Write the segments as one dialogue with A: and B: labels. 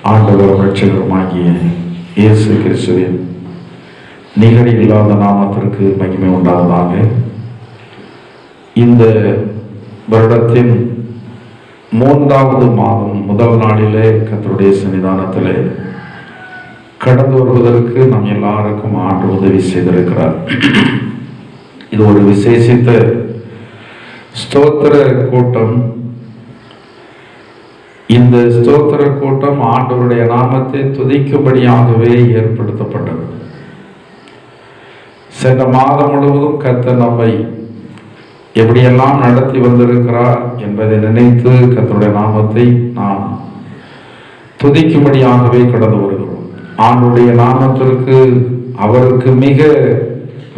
A: ஆண்டவரும் இரட்சகருமாகிய இயேசு கிறிஸ்துவின் நிகழ் இல்லாத நாமத்திற்கு மகிமை உண்டாவதாக. இந்த வருடத்தின் 3வது மாதம் முதல் நாளிலே கர்த்தருடைய சன்னிதானத்திலே கடந்து வருவதற்கு நம் எல்லாருக்கும் ஆண்டு உதவி செய்திருக்கிறார். இது ஒரு விசேஷித்த ஸ்தோத்திர கூட்டம். இந்த ஸ்தோத்திர கூட்டம் ஆண்டவருடைய நாமத்தை துதிக்கும்படியாகவே ஏற்படுத்தப்பட்டது. சென்ற மாதம் முழுவதும் கர்த்தர் நம்மை எப்படியெல்லாம் நடத்தி வந்திருக்கிறார் என்பதை நினைத்து கர்த்தருடைய நாமத்தை நாம் துதிக்கும்படியாகவே கடந்து வருகிறோம். ஆண்டவருடைய நாமத்திற்கு அவருக்கு மிக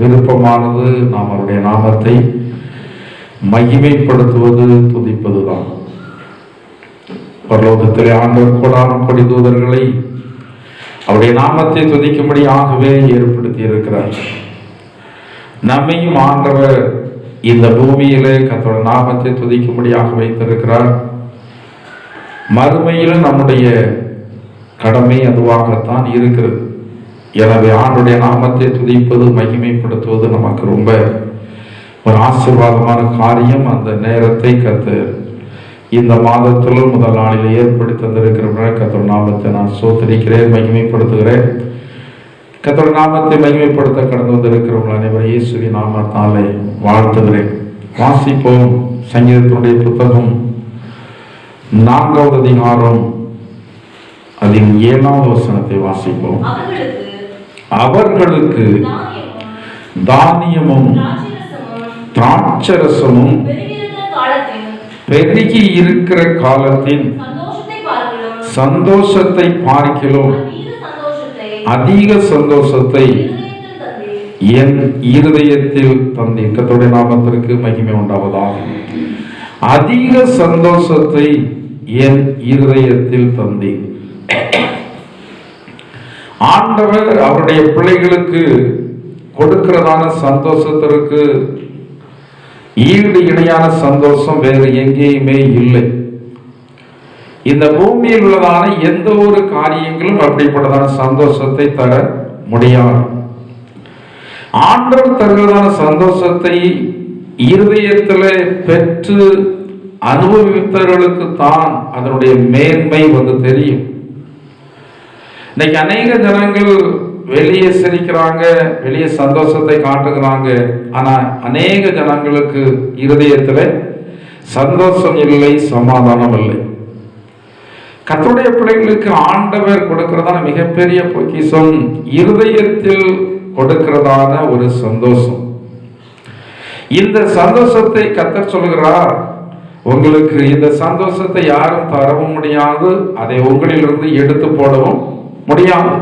A: விருப்பமானது நாம் அவருடைய நாமத்தை மகிமைப்படுத்துவது, துதிப்பதுதான். பரலோகத்திலே ஆண்டவர் கோடான கோடி தூதர்களை அவருடைய நாமத்தை துதிக்கும்படியாகவே ஏற்படுத்தி இருக்கிறார். நம்மையும் ஆண்டவர் இந்த பூமியிலே கர்த்தருடைய நாமத்தை துதிக்கும்படியாக வைத்திருக்கிறார். மறுமையில் நம்முடைய கடமை அதுவாகத்தான் இருக்கிறது. எனவே ஆண்டவருடைய நாமத்தை துதிப்பது, மகிமைப்படுத்துவது நமக்கு ரொம்ப ஒரு ஆசீர்வாதமான காரியம். அந்த நேரத்தை கர்த்தர் இந்த மாதத்திலும் முதல் நாளில் ஏற்படுத்தி தந்திருக்கிற கர்த்தருடைய நாமத்தை நான் ஸ்தோத்திரிக்கிறேன், மகிமைப்படுத்துகிறேன். கர்த்தருடைய நாமத்தை மகிமைப்படுத்த கடந்து வந்திருக்கிறவர்கள் அனைவரும் இயேசுவின் நாமத்தாலே வாழ்த்துகிறேன். வாசிப்போம். சங்கீதத்தினுடைய புத்தகம் 4வது அதிகாரம் அதில் 7வது வசனத்தை வாசிப்போம். அவர்களுக்கு தானியமும் திராட்சரசமும் பெருகி இருக்கிற காலத்தின் சந்தோஷத்தை பார்க்கிலும் அதிக சந்தோஷத்தை என் இருதயத்தில் தந்தீர். கர்த்தருடைய நாமத்திற்கு மகிமை உண்டாவதாக. அதிக சந்தோஷத்தை என் இருதயத்தில் தந்தீர். ஆண்டவர் அவருடைய பிள்ளைகளுக்கு கொடுக்கிறதான சந்தோஷத்திற்கு ஈடு இணையான சந்தோஷம் வேறு எங்கேயுமே இல்லை. இந்த பூமியில் உள்ளதான எந்த ஒரு காரியங்களும் அப்படிப்பட்டதான சந்தோஷத்தை தர முடியாது. ஆண்டவர் தருவதான சந்தோஷத்தை இருதயத்திலே பெற்று அனுபவித்தவர்களுக்கு தான் அதனுடைய மேன்மை தெரியும். இன்னைக்கு அநேக ஜனங்கள் வெளியே சிரிக்கிறாங்க, வெளியே சந்தோஷத்தை காட்டுகிறாங்க. ஆனா அநேக ஜனங்களுக்கு இருதயத்தில் சந்தோஷம் இல்லை, சமாதானம் இல்லை. கர்த்தருடைய பிள்ளைகளுக்கு ஆண்டவர் கொடுக்கிறதான மிகப்பெரிய பொக்கிஷம் இருதயத்தில் கொடுக்கிறதான ஒரு சந்தோஷம். இந்த சந்தோஷத்தை கர்த்தர் சொல்கிறார், உங்களுக்கு இந்த சந்தோஷத்தை யாரும் தரவும் முடியாது, அதை உங்களிலிருந்து எடுத்து போடவும் முடியாது.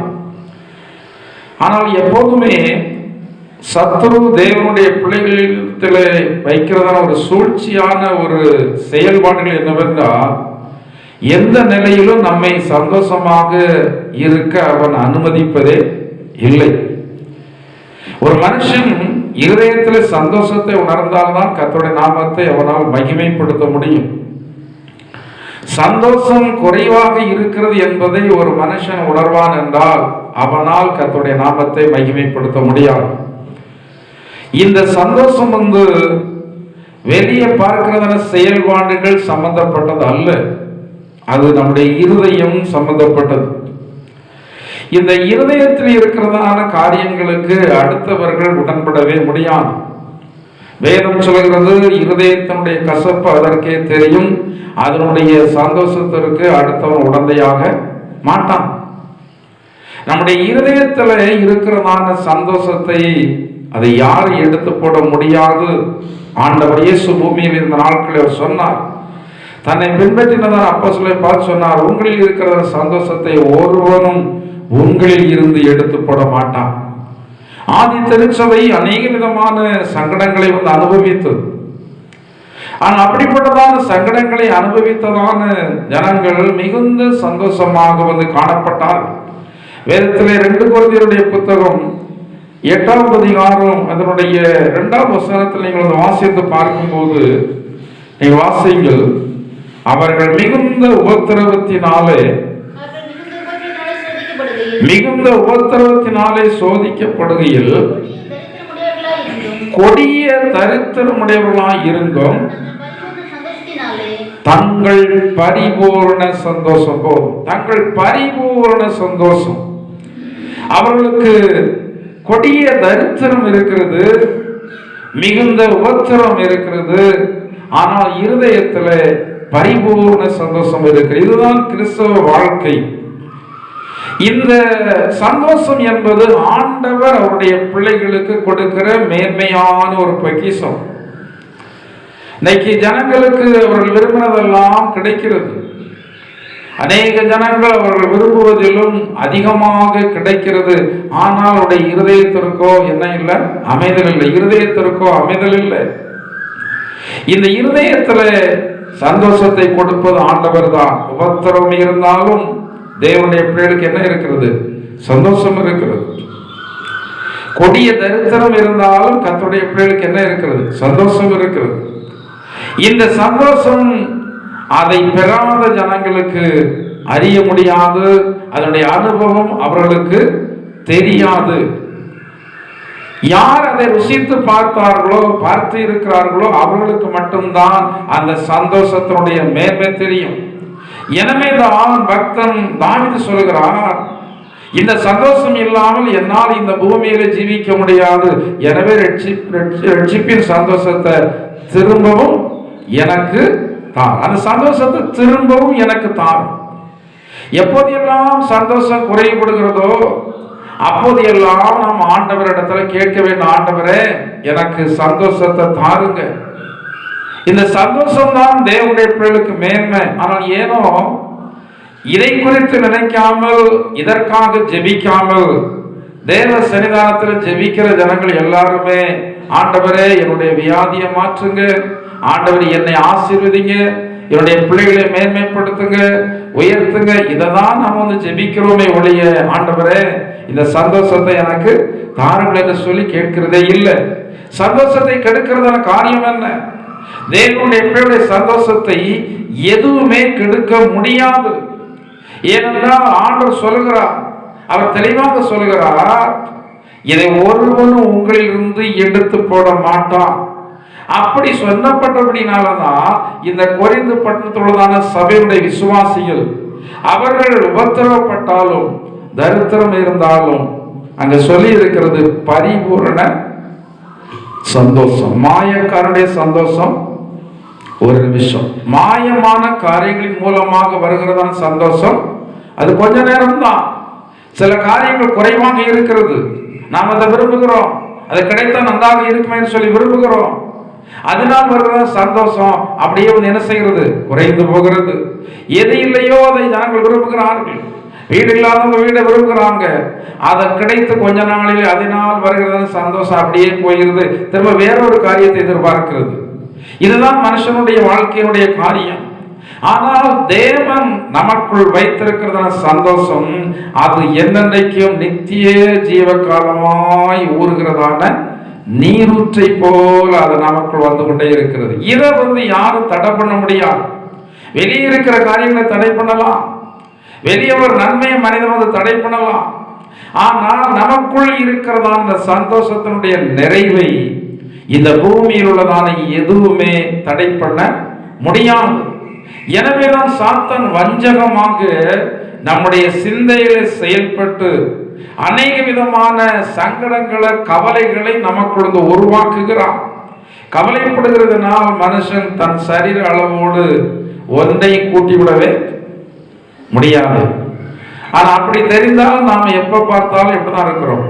A: ஆனால் எப்போதுமே சத்துரு தேவனுடைய பிள்ளைகளிடத்தில் வைக்கிறதான ஒரு சூழ்ச்சியான ஒரு செயல்பாடுகள் என்னவென்றால், எந்த நிலையிலும் நம்மை சந்தோஷமாக இருக்க அவன் அனுமதிப்பதே இல்லை. ஒரு மனுஷன் இருதயத்தில் சந்தோஷத்தை உணர்ந்தால்தான் கர்த்தருடைய நாமத்தை அவனால் மகிமைப்படுத்த முடியும். சந்தோஷம் குறைவாக இருக்கிறது என்பதை ஒரு மனுஷன் உணர்வான் என்றால் அவனால் கர்த்தருடைய நாமத்தை மகிமைப்படுத்த முடியாது. இந்த சந்தோஷம் வெளியே பார்க்கிறதான செயல்பாடுகள் சம்பந்தப்பட்டது அல்ல, அது நம்முடைய இருதயம் சம்பந்தப்பட்டது. இந்த இருதயத்தில் இருக்கிறதான காரியங்களுக்கு அடுத்தவர்கள் உடன்படவே முடியாது. வேதம் சொல்கிறது, இருதயத்தினுடைய கசப்பு அதற்கே தெரியும், அதனுடைய சந்தோஷத்திற்கு அடுத்தவன் உடந்தையாக மாட்டான். நம்முடைய இருதயத்தில் இருக்கிறதான சந்தோஷத்தை அதை யாரும் எடுத்து போட முடியாது. ஆண்டவர் இயேசு பூமியில் இருந்த நாட்களில் அவர் சொன்னார், தன்னை பின்பற்றினதான அப்போஸ்தலரை பார்த்து சொன்னார், உங்களில் இருக்கிற சந்தோஷத்தை ஒருவனும் உங்களில் இருந்து எடுத்து போட மாட்டான். ஆதி திருச்சபை அநேக விதமான சங்கடங்களை அனுபவித்தது. ஆனால் அப்படிப்பட்டதான சங்கடங்களை அனுபவித்ததான ஜனங்கள் மிகுந்த சந்தோஷமாக காணப்பட்டார்கள். வேதத்திலே 2 கொரிந்தியருடைய புத்தகம் 8வது அதிகாரம் அதனுடைய 2வது வசனத்தில் நீங்கள் வாசித்து பார்க்கும்போது நீங்கள் வாசிங்கள், அவர்கள் மிகுந்த உபத்திரவத்தினாலே மிகுந்த உபத்திரவத்தினாலே சோதிக்கப்படுகையில் கொடிய தரித்திரமுடையவர்களாய் இருந்தும் தங்கள் பரிபூர்ண சந்தோஷம் போதும். தங்கள் பரிபூர்ண சந்தோஷம். அவர்களுக்கு கொடிய தரித்திரம் இருக்கிறது, மிகுந்த உபத்திரம் இருக்கிறது, ஆனால் இருதயத்தில் பரிபூர்ண சந்தோஷம் இருக்கிறது. இதுதான் கிறிஸ்தவ வாழ்க்கை. இந்த சந்தோஷம் என்பது ஆண்டவர் அவருடைய பிள்ளைகளுக்கு கொடுக்கிற மேன்மையான ஒரு பொக்கிஷம். இன்னைக்கு ஜனங்களுக்கு அவர்கள் விரும்பினதெல்லாம் கிடைக்கிறது. அநேக ஜனங்கள் அவர்கள் விரும்புவதிலும் அதிகமாக கிடைக்கிறது. ஆனால் அவருடைய இருதயத்திற்கோ என்ன இல்லை? அமைதல் இல்லை. இருதயத்திற்கோ அமைதல் இல்லை. இந்த இருதயத்துல சந்தோஷத்தை கொடுப்பது ஆண்டவர் தான். உபத்திரம் இருந்தாலும் தேவனுடைய பிள்ளைகளுக்கு என்ன இருக்கிறது? சந்தோஷம் இருக்கிறது. கொடிய தரித்திரம் இருந்தாலும் கர்த்தருடைய பிள்ளைகளுக்கு என்ன இருக்கிறது? சந்தோஷம் இருக்கிறது. இந்த சந்தோஷம் அதை பெறாத ஜனங்களுக்கு அறிய முடியாது. அதனுடைய அனுபவம் அவர்களுக்கு தெரியாது. யார் அதை ருசித்து பார்த்தார்களோ, பார்த்து இருக்கிறார்களோ, அவர்களுக்கு மட்டும்தான் அந்த சந்தோஷத்தினுடைய மேன்மை தெரியும். எனவே தான் பக்தன் தாவீது சொல்கிறார், இந்த சந்தோஷம் இல்லாமல் என்னால் இந்த பூமியில ஜீவிக்க முடியாது. எனவே ரட்சிப்பின் சந்தோஷத்தை திரும்பவும் எனக்கு தார். அந்த சந்தோஷத்தை திரும்பவும் எனக்கு தார். எப்போதெல்லாம் சந்தோஷம் குறைபடுகிறதோ அப்போது எல்லாம் நாம் ஆண்டவரிடத்துல கேட்க வேண்டும், ஆண்டவரே எனக்கு சந்தோஷத்தை தாருங்க. இந்த சந்தோஷம் தான் தேவனுடைய பிள்ளைகளுக்கு மேன்மை. ஆனால் ஏனோ இதை குறித்து நினைக்காமல், இதற்காக ஜெபிக்காமல், தேவ சன்னிதானத்தில் ஜெபிக்கிற ஜனங்கள் எல்லாருமே, ஆண்டவரே என்னுடைய வியாதியை மாற்றுங்க, ஆண்டவர் என்னை ஆசீர்வதிங்க, என்னுடைய பிள்ளைகளை மேன்மைப்படுத்துங்க, உயர்த்துங்க, இதை தான் நாம் வந்து ஜெபிக்கிறோமே ஒழிய, ஆண்டவரே இந்த சந்தோஷத்தை எனக்கு தாருங்கள் என்று சொல்லி கேட்கிறதே இல்லை. சந்தோஷத்தை கெடுக்கிறதான காரியம் என்ன? தேவனுடைய பிள்ளைகளுடைய சந்தோஷத்தை எதுவுமே கெடுக்க முடியாது. ஏனென்றால் ஆண்டவர் சொல்லுகிறார், அவர் தெளிவாக சொல்லுகிறார், இதை ஒருவனும் உங்களிலிருந்து எடுத்து போட மாட்டான். அப்படி சொல்லப்பட்டபடினாலதான் இந்த கொரிந்து பட்டணத்துள்ளதான சபையுடைய விசுவாசிகள் அவர்கள் உபத்திரவப்பட்டாலும் தரித்திரம் இருந்தாலும் அங்க சொல்லி இருக்கிறது பரிபூரண சந்தோஷம். மாயக்காரனுடைய சந்தோஷம் ஒரு நிமிஷம், மாயமான காரியங்களின் மூலமாக வருகிறதான சந்தோஷம் அது கொஞ்ச நேரம் தான். சில காரியங்கள் குறைவாக இருக்கிறது, நாம் அதை விரும்புகிறோம், அது கிடைத்தால் நன்றாக இருக்குமே சொல்லி விரும்புகிறோம். அதனால் வருகிற சந்தோஷம் அப்படியே வந்து என்ன செய்கிறது? குறைந்து போகிறது. எது இல்லையோ அதை ஜனங்கள் விரும்புகிறார்கள். வீடு இல்லாதவங்க வீடை விரும்புகிறாங்க, அதை கிடைத்து கொஞ்ச நாளில் அதனால் வருகிறது சந்தோஷம் அப்படியே போகிறது. திரும்ப வேறொரு காரியத்தை எதிர்பார்க்கிறது. இதுதான் மனுஷனுடைய வாழ்க்கையினுடைய காரியம். ஆனால் தேவன் நமக்குள் வைத்திருக்கிறதான சந்தோஷம் அது என்னென்னைக்கும் நித்திய ஜீவ காலமாய் ஊறுகிறதான நீரூற்றை போல அது நமக்குள் வந்து கொண்டே இருக்கிறது. இதை வந்து யாரும் தடை பண்ண முடியாது. வெளியே இருக்கிற காரியங்களை தடை பண்ணலாம், வெளியே ஒரு நன்மையை மனிதன் வந்து தடை பண்ணலாம். ஆனால் நமக்குள் இருக்கிறதான இந்த சந்தோஷத்தினுடைய நிறைவை இந்த பூமியில் உள்ளதான எதுவுமே தடை பண்ண முடியாது. எனவேதான் சாத்தான் வஞ்சகமாக நம்முடைய சிந்தையில செயல்பட்டு அநேக விதமான சங்கடங்களை, கவலைகளை நமக்குள்ள உருவாக்குகிறான். கவலைப்படுகிறதுனால் மனுஷன் தன் சரீர அளவோடு ஒன்றை கூட்டிவிடவே முடியாது. ஆனா அப்படி தெரிந்தால் நாம எப்ப பார்த்தாலும் எப்படிதான் இருக்கிறோம்?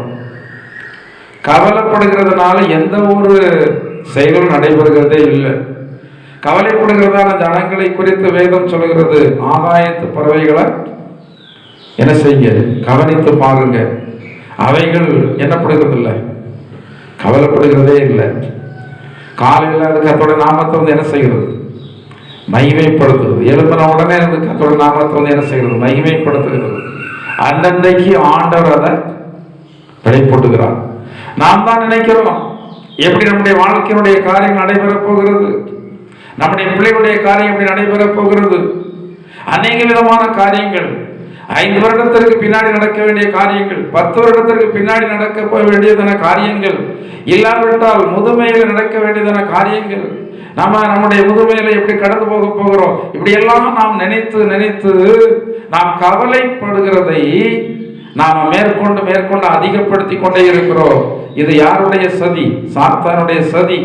A: கவலைப்படுகிறதுனால எந்த ஒரு செயலும் நடைபெறுகிறதே இல்லை. கவலைப்படுகிறதான ஜனங்களை குறித்து வேதம் சொல்கிறது, ஆகாயத்து பறவைகளை என்ன செய்ய கவனித்து பாருங்க, அவைகள் என்னப்படுகிறது இல்லை, கவலைப்படுகிறதே இல்லை. காலையில் அது கர்த்தருடைய நாமத்தை வந்து என்ன செய்கிறது? மகிமைப்படுத்துகிறது. எழுப்பின உடனே அது கர்த்தருடைய நாமத்தை வந்து என்ன செய்கிறது? மகிமைப்படுத்துகிறது. அன்னைக்கு ஆண்டவர் அதை வெளிப்படுத்துகிறார். நாம் தான் நினைக்கிறோம் எப்படி நம்முடைய வாழ்க்கையினுடைய காரியம் நடைபெறப் போகிறது, நம்முடைய பிள்ளைகளுடைய காரியம் எப்படி நடைபெறப் போகிறது, அநேக விதமான காரியங்கள். 5 வருடத்திற்கு பின்னாடி நடக்க வேண்டிய காரியங்கள், 10 வருடத்திற்கு பின்னாடி நடக்க வேண்டியதான காரியங்கள், இல்லாவிட்டால் முதுமையில் நடக்க வேண்டியதான காரியங்கள், நம்முடைய முதுமையில எப்படி கடந்து போகிறோம், இப்படி எல்லாம் நாம் நினைத்து நினைத்து நாம் கவலைப்படுகிறதை நாம் மேற்கொண்டு அதிகப்படுத்தி கொண்டே இருக்கிறோம். இது யாருடைய சதி? சாத்தானுடைய சதி.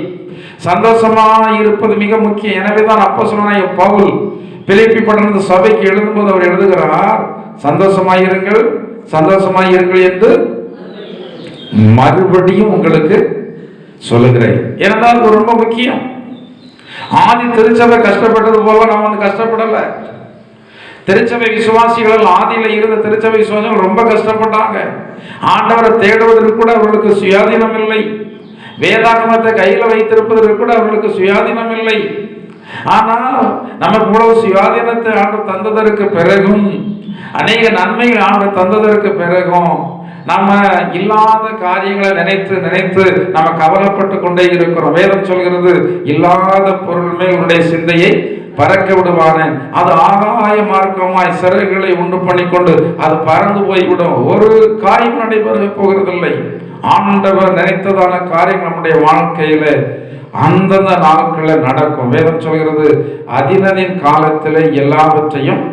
A: சந்தோஷமா இருப்பது மிக முக்கியம். எனவேதான் அப்போஸ்தலனாகிய பவுல் பிலிப்பி பட்டணத்து சபைக்கு எழுதும்போது அவர் எழுதுகிறார், சந்தோஷமாயிருங்கள் சந்தோஷமாயிருங்கள் என்று மறுபடியும் உங்களுக்கு சொல்லுகிறேன். ஏனென்றால் இது ரொம்ப முக்கியம். ஆதி திருச்சபை கஷ்டப்பட்டது போல நாம் கஷ்டப்படல. திருச்சபை விசுவாசிகள், ஆதியில இருந்த திருச்சபை விசுவாசிகள் ரொம்ப கஷ்டப்பட்டாங்க. ஆண்டவரை தேடுவதற்கு கூட அவர்களுக்கு சுயாதீனம் இல்லை. வேதாகமத்தை கையில வைத்திருப்பதற்கு கூட அவர்களுக்கு சுயாதீனம் இல்லை. ஆனால் நமக்கு இவ்வளவு சுயாதீனத்தை ஆண்டவர் தந்ததற்கு பிறகும், அநேக நன்மைகள் ஆண்டவர் தந்ததற்கு பிறகும் நம்ம இல்லாத காரியங்களை நினைத்து நினைத்து நம்ம கவலைப்பட்டு கொண்டே இருக்கிறோம். வேதம் சொல்கிறது, இல்லாத பொருள் மேல் உன்னுடைய சிந்தையை பறக்க விடுவானேன், அது ஆகாய மார்க்கமாய் சிறகுகளை உண்டு பண்ணி கொண்டு அது பறந்து போய்விடும். ஒரு காரியம் நடைபெற போகிறதில்லை. ஆண்டவர் நினைத்ததான காரியம் நம்முடைய வாழ்க்கையில அந்தந்த நாட்களில் நடக்கும். வேதம் சொல்கிறது, அதினதின் காலத்தில் எல்லாவற்றையும்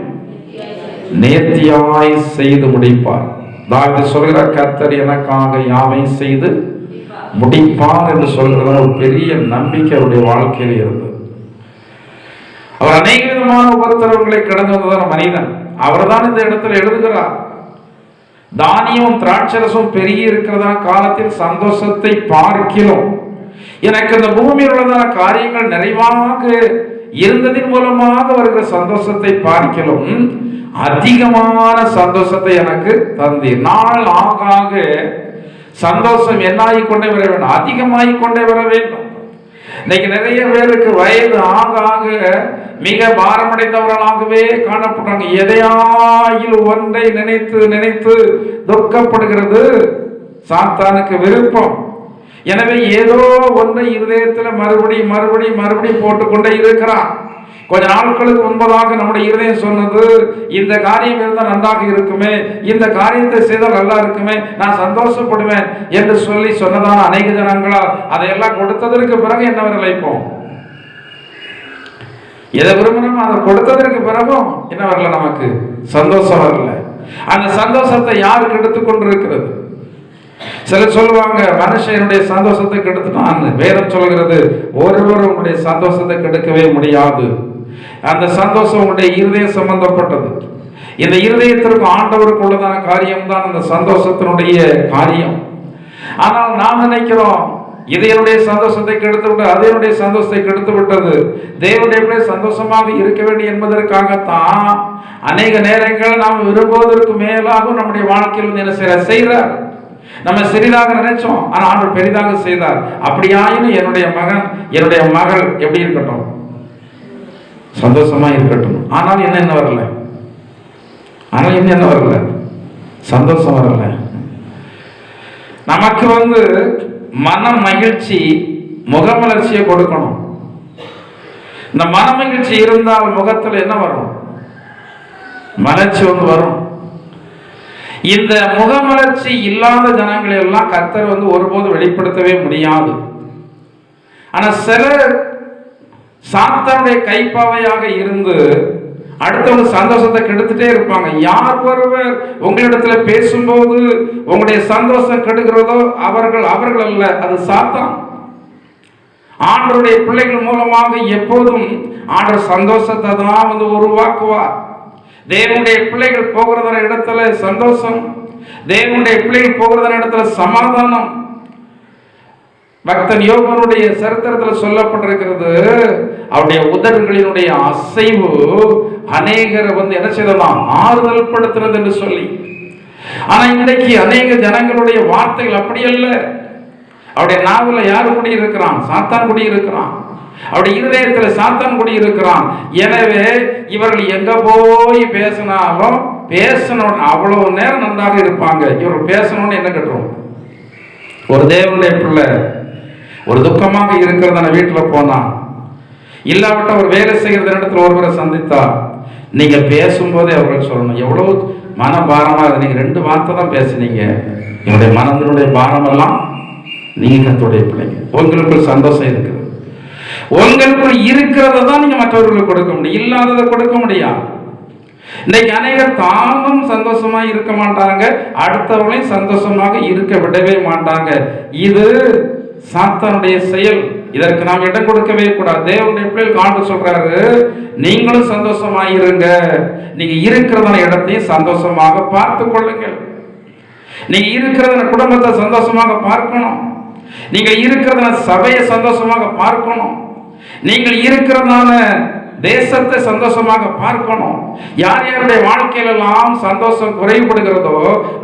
A: நேர்த்தியாய் செய்து முடிப்பார். தாவீது சொல்கிற, கர்த்தர் எனக்காக யாவை செய்து முடிப்பார் என்று சொல்கிறத ஒரு பெரிய நம்பிக்கை அவருடைய வாழ்க்கையில் இருந்தது. அவர் அநேக விதமான உபத்திரவங்களை கடந்து வந்ததான மனிதன். அவர் தான் இந்த இடத்துல எழுதுகிறார், தானியமும் திராட்சரசும் பெருகி இருக்கிறதான காலத்தில் சந்தோஷத்தை பார்க்கிலும் எனக்கு இந்த பூமியில் உள்ளதான காரியங்கள் நிறைவாக இருந்ததின் மூலமாக வருகிற சந்தோஷத்தை பார்க்கிலும் அதிகமான சந்தோஷத்தை எனக்கு தந்தீர். நாள் ஆக சந்தோஷம் என்னாகிக் கொண்டே வர வேண்டும், அதிகமாகிக் கொண்டே வர வேண்டும். இன்னைக்கு நிறைய பேருக்கு வயது ஆக மிக பாரமடைந்தவர்களாகவே காணப்படுறாங்க. எதையாயில் ஒன்றை நினைத்து நினைத்து துக்கப்படுகிறது சாத்தானுக்கு விருப்பம். எனவே ஏதோ ஒன்றை இருதயத்தில் மறுபடியும் மறுபடியும் மறுபடியும் போட்டுக்கொண்டே இருக்கிறான். கொஞ்ச நாட்களுக்கு முன்பதாக நம்முடைய இருதயம் சொன்னது, இந்த காரியம் இருந்தால் நன்றாக இருக்குமே, இந்த காரியத்தை செய்தால் நல்லா இருக்குமே, நான் சந்தோஷப்படுவேன் என்று சொல்லி சொன்னதான அநேக ஜனங்களால் அதையெல்லாம் கொடுத்ததற்கு பிறகு என்ன வரலைப்போம், எதை விரும்பணும் அதை கொடுத்ததற்கு பிறகும் என்ன வரல, நமக்கு சந்தோஷம் வரல. அந்த சந்தோஷத்தை யாருக்கு எடுத்துக்கொண்டிருக்கிறது? சிலர் சொல்லுவாங்க, மனுஷனுடைய சந்தோஷத்தை கெடுத்துட்டான். வேதம் சொல்கிறது, ஒருவரும் உங்களுடைய சந்தோஷத்தை கெடுக்கவே முடியாது. அந்த சந்தோஷம் உங்களுடைய இருதயம் சம்பந்தப்பட்டது. இந்த இருதயத்திற்கு ஆண்டவருக்கு உள்ளதான காரியம் தான் அந்த சந்தோஷத்தினுடைய காரியம். ஆனால் நாம் நினைக்கிறோம், இது என்னுடைய சந்தோஷத்தை கெடுத்து விட்டது, அது என்னுடைய சந்தோஷத்தை கெடுத்து விட்டது. தேவனுடைய சந்தோஷமாக இருக்க வேண்டும் என்பதற்காகத்தான் அநேக நேரங்கள் நாம் விரும்புவதற்கு மேலாகவும் நம்முடைய வாழ்க்கையில் என்ன செய்கிறார். நம்ம சிறிதாக நினைச்சோம், ஆனா ஆண்டவர் பெரிதாக செய்தார். அப்படியாயினும் என்னுடைய மகன் என்னுடைய மகள் எப்படி இருக்கட்டும், சந்தோஷமா இருக்கட்டும். ஆனால் என்ன வரல, ஆனால் என்ன வரல, சந்தோஷம் வரல. நமக்கு மன மகிழ்ச்சி, முகமலர்ச்சியை கொடுக்கணும். இந்த மன மகிழ்ச்சி இருந்தால் முகத்தில் என்ன வரும், மலர்ச்சி வரும். இந்த முகமலர்ச்சி இல்லாத ஜனங்களை எல்லாம் கர்த்தர் ஒருபோது வெளிப்படுத்தவே முடியாது. ஆனா சிலர் சாத்தானுடைய கைப்பாவையாக இருந்து அடுத்தவங்க சந்தோஷத்தை கெடுத்துட்டே இருப்பாங்க. யார் ஒருவர் உங்களிடத்துல பேசும்போது உங்களுடைய சந்தோஷம் கெடுக்கிறதோ அவர்கள் அல்ல, அது சாத்தான். ஆண்டவருடைய பிள்ளைகள் மூலமாக எப்போதும் ஆண்டவர் சந்தோஷத்தை தான் உருவாக்குவார். தேவனுடைய பிள்ளைகள் போகிறத இடத்துல சந்தோஷம், தேவனுடைய பிள்ளைகள் போகிறத இடத்துல சமாதானம். பக்தன் யோகனுடைய சரித்திரத்தில் சொல்லப்பட்டிருக்கிறது, அவருடைய உதடுகளினுடைய அசைவு அநேகரை என்ன செய்தலாம், ஆறுதல் படுத்துறது என்று சொல்லி. ஆனா இன்றைக்கு அநேக ஜனங்களுடைய வார்த்தைகள் அப்படி அல்ல. அவருடைய நாவல யாரு குடியிருக்கிறான், சாத்தான் குடியிருக்கிறான். அவருடைய இருதயத்தில் சாத்தான் குடியிருக்கிறான். எனவே இவர்கள் எங்க போய் பேசினாலும் பேசணும், அவ்வளவு நேரம் நன்றாக இருப்பாங்க. இவர்கள் பேசணும்னு என்ன கட்டுறோம், ஒரு தேவனுடைய பிள்ளை ஒரு துக்கமாக இருக்கிறதான வீட்டில் போனா, இல்லாவிட்ட ஒரு வேலை செய்கிற இடத்துல ஒருவரை சந்தித்தா, நீங்க பேசும்போதே அவர்கள் சொல்லணும், எவ்வளவு மனபாரமா நீங்க 2 வார்த்தை தான் பேசுனீங்க. என்னுடைய மனதினுடைய பாரமெல்லாம் நீங்க கர்த்தருடைய பிள்ளைங்க. உங்களுக்குள் சந்தோஷம் இருக்குது. உங்களுக்குள் இருக்கிறத தான் நீங்க மற்றவர்களுக்கு கொடுக்க முடியும், இல்லாததை கொடுக்க முடியாது. இன்னைக்கு அநேகர் தானும் சந்தோஷமா இருக்க மாட்டாங்க, அடுத்தவங்களையும் சந்தோஷமாக இருக்க விடவே மாட்டாங்க. இது சாத்தானுடைய செயல். இதற்கு நாம் இடம் கொடுக்கவே கூடாது. தேவனுடைய பிள்ளைகள் ஆண்டவர் சொல்றாரு, நீங்களும் சந்தோஷமாயிருங்க. நீங்க இருக்கிறதான இடத்தையும் சந்தோஷமாக பார்த்து கொள்ளுங்கள். நீங்க இருக்கிறதான குடும்பத்தை சந்தோஷமாக பார்க்கணும். நீங்க இருக்கிறதான சபையை சந்தோஷமாக பார்க்கணும். நீங்கள் இருக்கிறதான தேசத்தை சந்தோஷமாக பார்க்கணும். யார் யாருடைய வாழ்க்கையிலெல்லாம் சந்தோஷம் குறைபடுகிறதோ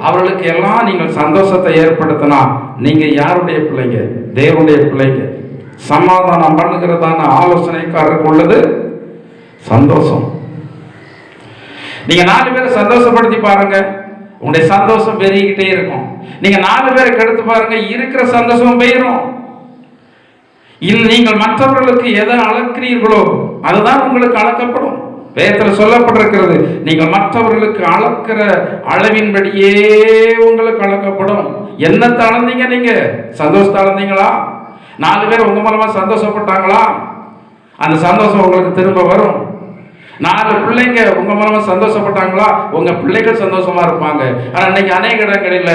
A: அவர்களுக்கு எல்லாம் நீங்கள் சந்தோஷத்தை ஏற்படுத்தினா நீங்க யாருடைய பிள்ளைங்க? தேவனுடைய பிள்ளைங்க. சமாதானம் பண்ணுகிறதான ஆலோசனைக்காரருக்கு உள்ளது சந்தோஷம். நீங்க 4 பேரை சந்தோஷப்படுத்தி பாருங்க, உங்களுடைய சந்தோஷம் பெருகிக்கிட்டே இருக்கும். நீங்க 4 பேரை கெடுத்து பாருங்க, இருக்கிற சந்தோஷம் போயிடும். நீங்கள் மற்றவர்களுக்கு எதை அளக்கிறீர்களோ அதுதான் உங்களுக்கு அளக்கப்படும். வேதத்தில் சொல்லப்பட்டிருக்கிறது, நீங்கள் மற்றவர்களுக்கு அளக்கிற அளவின்படியே உங்களுக்கு அளக்கப்படும். என்னத்தை அளந்தீங்க? நீங்க சந்தோஷத்தை அளந்தீங்களா? 4 பேர் உங்க மூலமா சந்தோஷப்பட்டாங்களா? அந்த சந்தோஷம் உங்களுக்கு திரும்ப வரும். 4 பிள்ளைங்க உங்க மூலமா சந்தோஷப்பட்டாங்களா? உங்க பிள்ளைகள் சந்தோஷமா இருப்பாங்க. ஆனா இன்னைக்கு அநேக இடங்களில்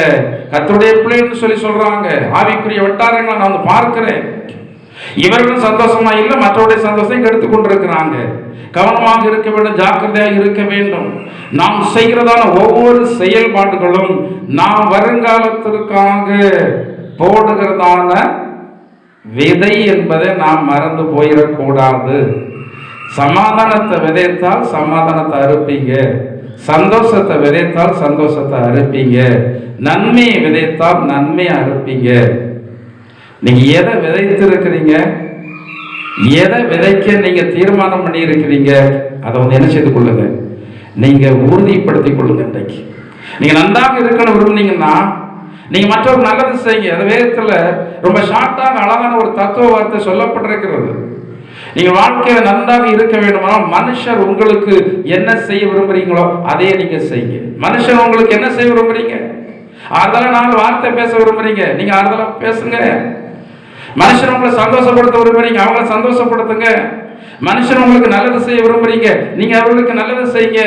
A: கர்த்தருடைய பிள்ளைன்னு சொல்லி சொல்றாங்க, ஆவிக்குரிய வட்டாரங்களை நான் வந்து பார்க்கிறேன். இவர்களும் சந்தோஷமா இல்லை, மற்றவருடைய சந்தோஷம் கெடுத்து கொண்டிருக்கிறாங்க. கவனமாக இருக்க வேண்டும், ஜாக்கிரதையாக இருக்க வேண்டும். நாம் செய்கிறதான ஒவ்வொரு செயல்பாடுகளும் நாம் வருங்காலத்திற்காக போடுகிறதான விதை என்பதை நாம் மறந்து போயிடக்கூடாது. சமாதானத்தை விதைத்தால் சமாதானத்தை அறுப்பீங்க, சந்தோஷத்தை விதைத்தால் சந்தோஷத்தை அறுப்பீங்க, நன்மையை விதைத்தால் நன்மையை அறுப்பீங்க. நீங்க எதை விதைத்திருக்கிறீங்க, எதை விதைக்க நீங்க தீர்மானம் பண்ணி இருக்கிறீங்க, அதை வந்து என்ன செய்து கொள்ளுங்க, நீங்க உறுதிப்படுத்திக் கொள்ளுங்க. இன்றைக்கு நீங்க நன்றாக இருக்கணும் விரும்புனீங்கன்னா நீங்க மற்றவர்கள் நல்லது செய்யுங்க. அது வேதத்துல ரொம்ப ஷார்ட்டாக அழகான ஒரு தத்துவ வார்த்தை சொல்லப்பட்டிருக்கிறது. நீங்க வாழ்க்கையில நன்றாக இருக்க வேண்டுமானால் மனுஷர் உங்களுக்கு என்ன செய்ய விரும்புறீங்களோ அதையே நீங்க செய்யுங்க. மனுஷன் உங்களுக்கு என்ன செய்ய விரும்புறீங்க? ஆறுதலா 4 வார்த்தை பேச விரும்புறீங்க, நீங்க ஆறுதலா பேசுங்க. மனுஷன் உங்களை சந்தோஷப்படுத்த விரும்புறீங்க, அவங்களை சந்தோஷப்படுத்துங்க. மனுஷன் உங்களுக்கு நல்லது செய்ய விரும்புறீங்க, நீங்க அவர்களுக்கு நல்லது செய்யுங்க.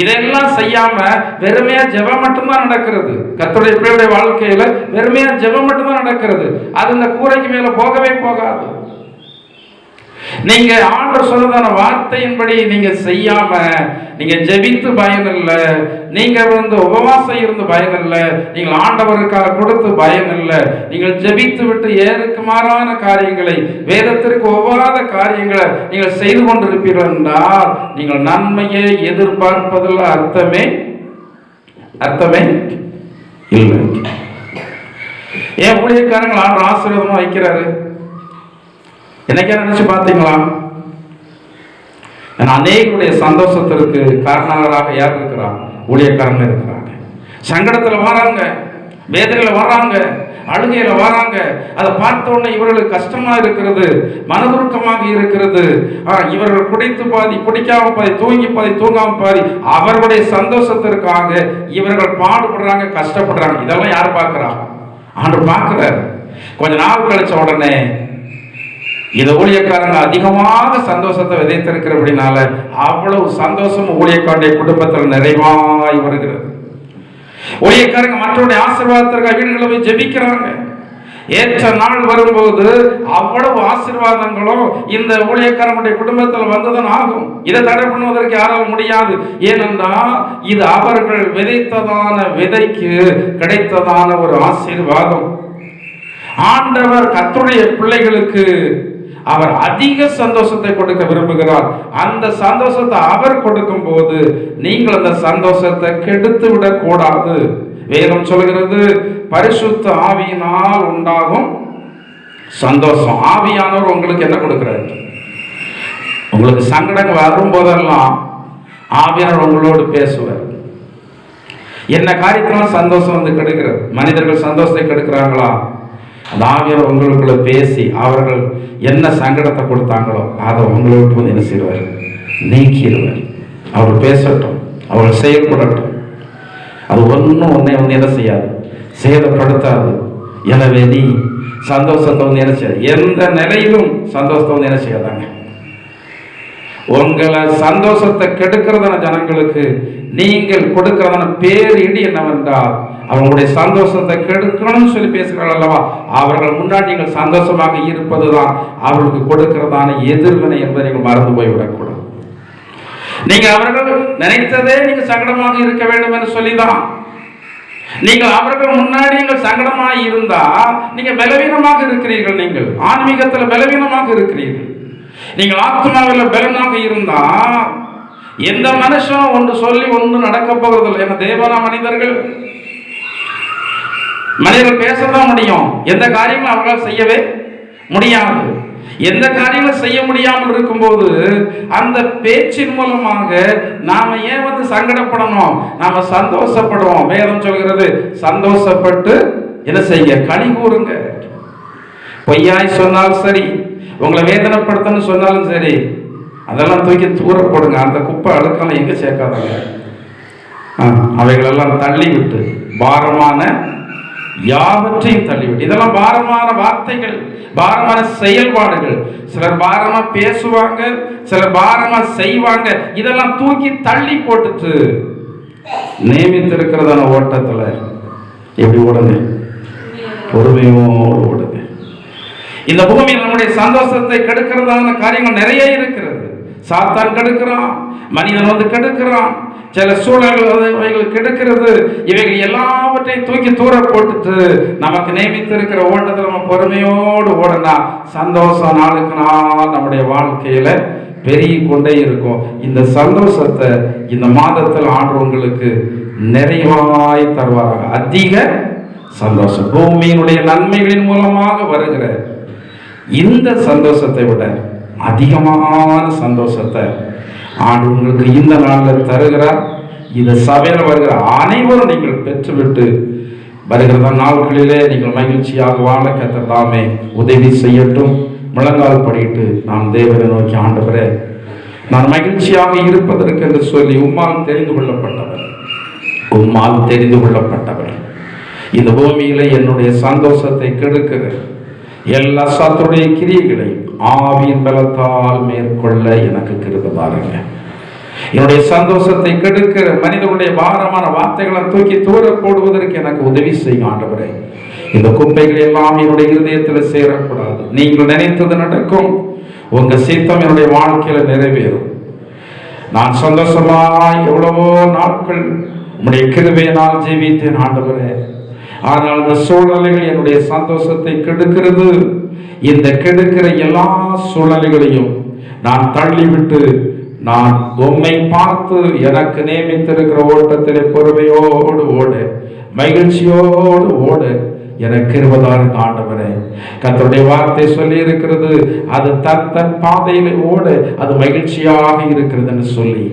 A: இதெல்லாம் செய்யாம வெறுமையா ஜெபம் மட்டும்தான் நடக்கிறது. கர்த்தருடைய பிள்ளையுடைய வாழ்க்கையில வெறுமையா ஜெபம் மட்டும்தான் நடக்கிறது. அது இந்த கூரைக்கு மேல போகவே போகாது. நீங்க ஆண்டவர் சொன்னதான வார்த்தையின்படி நீங்க செய்யாம நீங்க ஜெபித்து பயன் இல்லை, நீங்க உபவாசம் இருந்து பயன் இல்லை, நீங்கள் ஆண்டவருக்காக கொடுத்து பயன் இல்லை. நீங்கள் ஜெபித்து விட்டு ஏறுக்கு மாறான காரியங்களை, வேதத்திற்கு ஒவ்வாத காரியங்களை நீங்கள் செய்து கொண்டிருப்பீர்கள் என்றால் நீங்கள் நன்மையை எதிர்பார்ப்பதில் அர்த்தமே இல்லை. ஏன் ஊழியக்காரங்கள் ஆண்டு ஆசீர்வாதமா வைக்கிறாரு? என்னைக்கா நினைச்சு பார்த்தீங்களா? அநேகருடைய சந்தோஷத்திற்கு காரணங்களாக யார் இருக்கிறாங்க? ஊழியக்காரங்க இருக்கிறாங்க. சங்கடத்துல வராங்க, வேதனையில வராங்க, அழுகையில வராங்க. அதை பார்த்த உடனே இவர்களுக்கு கஷ்டமா இருக்கிறது, மனதுருக்கமாக இருக்கிறது. இவர்கள் குடித்து பாதி, குடிக்காம பாதி, தூங்கி பாதி, தூங்காம பாதி, அவர்களுடைய சந்தோஷத்திற்காக இவர்கள் பாடுபடுறாங்க, கஷ்டப்படுறாங்க. இதெல்லாம் யார் பார்க்கிறாங்க? ஆண்டவர் பார்க்கிறார். கொஞ்ச நாள் கழிச்ச உடனே இந்த ஊழியக்காரங்க அதிகமாக சந்தோஷத்தை விதைத்திருக்கிறபடினால அவ்வளவு சந்தோஷம் ஊழியக்காரனுடைய குடும்பத்தில் நிறைவாய் வருகிறது. ஊழியக்காரங்க மற்றவருடைய ஆசீர்வாதத்திற்காக வீடுகளை போய் ஜெபிக்கிறாங்க. ஏற்ற நாள் வரும்போது அவ்வளவு ஆசீர்வாதங்களும் இந்த ஊழியக்காரனுடைய குடும்பத்தில் வந்துதான் ஆகும். இதை தடை பண்ணுவதற்கு யாரால் முடியாது. ஏனென்றால் இது அவர்கள் விதைத்ததான விதைக்கு கிடைத்ததான ஒரு ஆசீர்வாதம். ஆண்டவர் கர்த்தருடைய பிள்ளைகளுக்கு அவர் அதிக சந்தோஷத்தை கொடுக்க விரும்புகிறார். அந்த சந்தோஷத்தை அவர் கொடுக்கும் போது நீங்கள் அந்த சந்தோஷத்தை கெடுத்து விடக்கூடாது. வேதம் சொல்கிறது, பரிசுத்த ஆவியினால் உண்டாகும் சந்தோஷம். ஆவியானவர் உங்களுக்கு என்ன கொடுக்கிறார்? உங்களுக்கு சங்கடம் வரும் போதெல்லாம் ஆவியானவர் உங்களோடு பேசுவார். என்ன காரியத்திலும் சந்தோஷம் வந்து கெடுக்கிறது. மனிதர்கள் சந்தோஷத்தை கெடுக்கிறாங்களா? அந்த ஆவியானவர் உங்களுக்குள்ள பேசி அவர்கள் என்ன சங்கடத்தை கொடுத்தாங்களோ அதை உங்களோட என்ன செய்வார்? நீக்கிடுவார். அவர் பேசட்டும், அவர் செயல்படட்டும். அது ஒன்றும் உன்னை என்ன செய்யாது, சேதப்படுத்தாது. எனவே நீ சந்தோஷத்தை என்ன செய்யாது, எந்த நிலையிலும் சந்தோஷத்தை என்ன செய்யாதாங்க. உங்களை சந்தோஷத்தை கெடுக்கிறதான ஜனங்களுக்கு நீங்கள் கொடுக்கிறதான பேரிடி என்னவென்றால், அவங்களுடைய சந்தோஷத்தை கெடுக்கணும்னு சொல்லி பேசுகிறார்கள் அல்லவா, அவர்கள் முன்னாடி நீங்கள் சந்தோஷமாக இருப்பதுதான் அவர்களுக்கு கொடுக்கிறதான எதிர்வினை என்பதை நீங்கள் மறந்து போய்விடக்கூடாது. நீங்க அவர்கள் நினைத்ததே நீங்க சங்கடமாக இருக்க வேண்டும் என்று சொல்லிதான். நீங்கள் அவர்கள் முன்னாடி நீங்கள் சங்கடமாக இருந்தா நீங்க பலவீனமாக இருக்கிறீர்கள். நீங்கள் ஆன்மீகத்தில் பலவீனமாக இருக்கிறீர்கள். நீங்கள் ஆத்மாவில் பலனாக இருந்தா எந்த மனுஷனும் ஒன்று சொல்லி ஒன்று நடக்க போவதில்லை. ஏன்னா தேவனா மனிதர்கள் பேசதான் முடியும். எந்த காரியங்களும் அவர்களால் செய்யவே முடியாது. எந்த காரியங்களும் செய்ய முடியாமல் இருக்கும்போது அந்த பேச்சின் மூலமாக நாம ஏன் சங்கடப்படணும், நாம சந்தோஷப்படுவோம். வேதம் சொல்கிறது, சந்தோஷப்பட்டு என்ன செய்ய, களி கூறுங்க. பொய்யாய் சொன்னாலும் சரி, உங்களை வேதனைப்படுத்தன்னு சொன்னாலும் சரி, அதெல்லாம் தூக்கி தூர போடுங்க. அந்த குப்பை அழுக்கெல்லாம் எங்க சேர்க்காதாங்க. அவைகளெல்லாம் தள்ளி விட்டு பாரமான யாவற்றையும் தள்ளிவிட்டு, இதெல்லாம் பாரமான வார்த்தைகள், பாரமான செயல்பாடுகள். சிலர் பாரமா பேசுவாங்க, சிலர் பாரமா செய்வாங்க. இதெல்லாம் தூக்கி தள்ளி போட்டுட்டு நியமித்திருக்கிறதான ஓட்டத்துல எப்படி ஓடுங்க, பொறுமையோடு ஓடுங்க. இந்த பூமியில் நம்முடைய சந்தோஷத்தை கெடுக்கிறதான காரியங்கள் நிறைய இருக்கிறது. சாத்தான் கெடுக்கிறான், மனிதன் கெடுக்கிறான், சில சூழல்கள் கெடுக்கிறது. இவைகள் எல்லாவற்றையும் தூக்கி தூர போட்டுட்டு நமக்கு நியமித்திருக்கிற ஓட்டத்தில் நம்ம பொறுமையோடு ஓடனா சந்தோஷம் நாளுக்கு நாள் நம்முடைய வாழ்க்கையில பெருகி கொண்டே இருக்கும். இந்த சந்தோஷத்தை இந்த மாதத்தில் ஆண்டவங்களுக்கு நிறைவாய் தருவாராக. அதிக சந்தோஷம், பூமியினுடைய நன்மைகளின் மூலமாக வருகிற இந்த சந்தோஷத்தை விட அதிகமான சந்தோஷத்தை ஆண்டவங்களுக்கு இந்த நாளில் தருகிறார். இந்த சபையில் வருகிற அனைவரும் நீங்கள் பெற்றுவிட்டு வருகிற நாட்களிலே நீங்கள் மகிழ்ச்சியாக வாழ கர்த்தர் தாமே உதவி செய்யட்டும். முழங்கால் படிட்டு நாம் தேவனை நோக்கி, ஆண்டவரே, நான் மகிழ்ச்சியாக இருப்பதற்கு என்று சொல்லி உம்மால் தெரிந்து கொள்ளப்பட்டவர் இந்த பூமியிலே என்னுடைய சந்தோஷத்தை கெடுக்கிற எல்லா சத்துடைய கிரியைகளை ஆவியின் பலத்தால் மேற்கொள்ள எனக்கு கிருபை தாருங்க. என்னுடைய சந்தோஷத்தை கெடுக்கிற மனிதனுடைய பாரமான வார்த்தைகளை தூக்கி தூர போடுவதற்கு எனக்கு உதவி செய்யும் ஆண்டவரே. இந்த குப்பைகள் எல்லாம் என்னுடைய இருதயத்தில் சேரக்கூடாது. நீங்கள் நினைத்தது நடக்கும். உங்க சித்தம் என்னுடைய வாழ்க்கையில நிறைவேறும். நான் சந்தோஷமாய் எவ்வளவோ நாட்கள் உம்முடைய கிருபையினால் ஜீவித்தேன் ஆண்டவரே. ஆனால் இந்த சூழ்நிலைகள் என்னுடைய சந்தோஷத்தை கெடுக்கிறது. இந்த கெடுக்கிற எல்லா சூழ்நிலைகளையும் நான் தள்ளிவிட்டு நான் உம்மை பார்த்து எனக்கு நியமித்திருக்கிற ஓட்டத்திலே பொறுமையோடு ஓட, மகிழ்ச்சியோடு ஓட எனக்கு கிருபைதாரு ஆண்டவரே. கர்த்தருடைய வார்த்தை சொல்லி இருக்கிறது, அது தன் பாதையிலே ஓட அது மகிழ்ச்சியாக இருக்கிறது என்று சொல்லி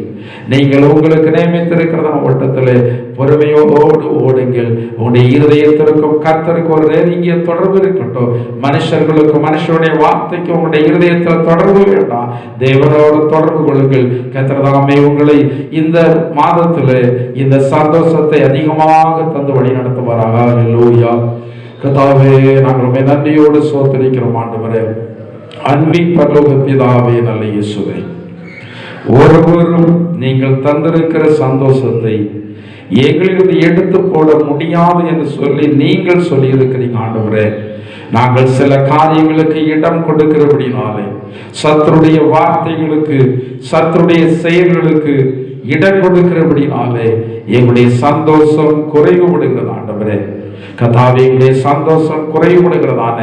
A: நீங்கள் உங்களுக்கு நியமித்திருக்கிறதான ஓட்டத்திலே பொறுமையோடு ஓடுங்கள். உங்களுடைய இருதயத்திற்கும் கர்த்தருக்கு ஒரு நெருங்கிய தொடர்பு இருக்கட்டும். மனுஷர்களுக்கும் மனுஷனுடைய வார்த்தைக்கும் உங்களுடைய இருதயத்தில் தொடர்பு வேண்டாம், தேவனோடு தொடர்பு கொள்ளுங்கள். கர்த்தர் தாமே உங்களை இந்த மாதத்திலே இந்த சந்தோஷத்தை அதிகமாக தந்து வழி நடத்துவாராக. அல்லேலூயா. கர்த்தாவே, நாங்கள் நன்றியோடு ஸ்தோத்திரிக்கிறோம் ஆண்டவரே. அன்பின் பரலோக பிதாவே, நல்ல இயேசுவே, ஒருவரும் நீங்கள் தந்திருக்கிற சந்தோஷத்தை எங்களிலிருந்து எடுத்து போட முடியாது என்று சொல்லி நீங்கள் சொல்லி இருக்கிறீங்க ஆண்டவரே. நாங்கள் சில காரியங்களுக்கு இடம் கொடுக்கிறபடினாலே, சத்துருடைய வார்த்தைகளுக்கு, சத்துருடைய செயல்களுக்கு இடம் கொடுக்கிறபடினாலே எங்களுடைய சந்தோஷம் குறைவுபடுகிறது ஆண்டவரே. கர்த்தாவே, சந்தோஷம் குறைவுபடுகிறதான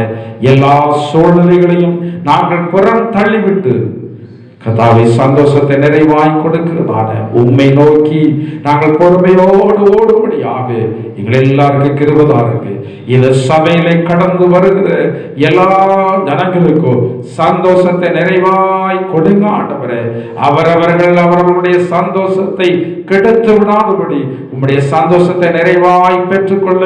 A: எல்லா சூழ்நிலைகளையும் நாங்கள் புறம் தள்ளிவிட்டு கர்த்தாவே சந்தோஷத்தை நிறைவாய் கொடுக்கிறதான உம்மை நோக்கி நாங்கள் பொறுமையோடு ஓடும்படியாக எங்கள் எல்லாருக்கும் கிருபை இருக்கு. இந்த சபையிலே கடந்து வருகிற எல்லா ஜனங்களுக்கும் சந்தோஷத்தை நிறைவாய் கொடுங்க ஆண்டவரே. அவரவர்களுடைய சந்தோஷத்தை கெடுத்து விடாதபடி உம்முடைய சந்தோஷத்தை நிறைவாய் பெற்றுக்கொள்ள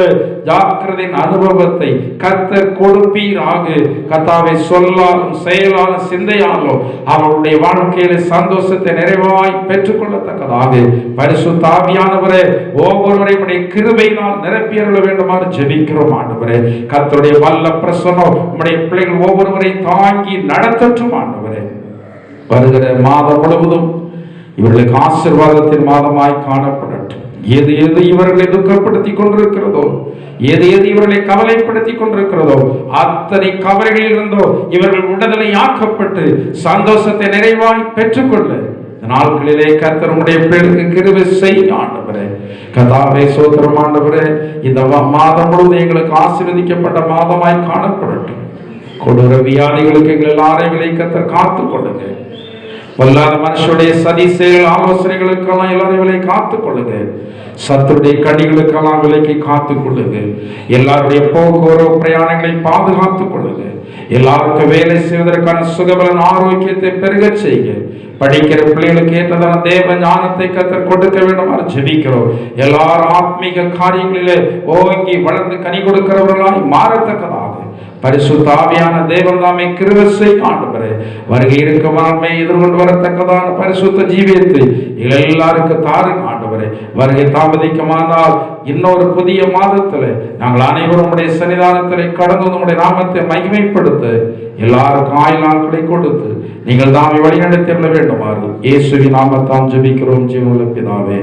A: ஜாக்கிரதையின் அனுபவத்தை கர்த்தர் கொடுப்பீராக. கர்த்தாவை சொல்லாலும் செயலாலும் சிந்தையாலும் அவருடைய வாழ்க்கையில சந்தோஷத்தை நிறைவாய் பெற்றுக்கொள்ளத்தக்கதாக பரிசுத்த ஆவியானவரே ஒவ்வொருவரையும் கிருபையினால் நிரப்பியருள வேண்டுமாறு ஜெபிக்கிறோம் ஆண்டவரே. கர்த்தருடைய வல்ல பிரசன்னம் உம்முடைய பிள்ளைகள் ஒவ்வொருவரை தாங்கி நடத்தட்டும் ஆண்டவரே. வருகிற மாதம் முழுவதும் இவர்களுக்கு ஆசீர்வாதத்தின் மாதமாய் காணப்படட்டும். எது எது இவர்களை துக்கப்படுத்திக் கொண்டிருக்கிறதோ, எது எது இவர்களை கவலைப்படுத்திக் கொண்டிருக்கிறதோ, அத்தனை கவலைகளில் இருந்தோ இவர்கள் விடுதலை ஆக்கப்பட்டு சந்தோஷத்தை நிறைவாய் பெற்றுக்கொள்ள நாட்களிலே கர்த்தர் உம்முடைய பிள்ளைகளுக்கு கிருபை செய்யுங்க ஆண்டவரே. கர்த்தாவே ஸ்தோத்திரம் ஆண்டவரே. இந்த மாதம் முழுவதும் எங்களுக்கு ஆசீர்வதிக்கப்பட்ட மாதமாய் காணப்படட்டும். கொடூர வியாதிகளுக்கு எங்கள் எல்லாரையும் கர்த்தர் காத்துக் கொள்ளுங்க. பொல்லாத மனுஷனுடைய சதி செயல் ஆலோசனைகளுக்கெல்லாம் எல்லாரையும் காத்துக் கொள்ளுங்க. சத்துருடைய கடிகளுக்கெல்லாம் விலைக்கு காத்துக் கொள்ளுங்க. எல்லாருடைய போக்குவரத்து பிரயாணங்களை பாதுகாத்துக் கொள்ளுங்க. எல்லாருக்கும் வேலை செய்வதற்கான சுகபலன் ஆரோக்கியத்தை பெருக செய்யுங்க. படிக்கிற பிள்ளைகளுக்கு ஏற்றதான தேவ ஞானத்தை கர்த்தர் கொடுக்க வேண்டுமாறு ஜெபிக்கிறோம். எல்லாரும் ஆத்மீக காரியங்களிலே ஓங்கி வளர்ந்து கனி கொடுக்கிறவர்களாய் மாறத்தக்கதாக பரிசுத்த ஆவியான தேவன் தாமே கிருபை செய்யுங்க ஆண்டவரே. வருகை இருக்கும் ஆண்மை எதிர்கொண்டு வரத்தக்கதான பரிசுத்த ஜீவியத்தை எல்லாருக்கும் தாருங்க ஆண்டவரே. வருகை தாமதிக்குமானால் இன்னொரு புதிய மாதத்துல நாங்கள் அனைவரும் உடைய சன்னிதானத்திலே கடந்து உங்களுடைய நாமத்தை மகிமைப்படுத்த எல்லாருக்கும் ஆயுள் நாட்களை கொடுத்து நீங்கள் தாமே வழிநடத்திட வேண்டுமாறு இயேசுவின் நாமத்தால் ஜெபிக்கிறோம் ஜீவனுள்ள பிதாவே.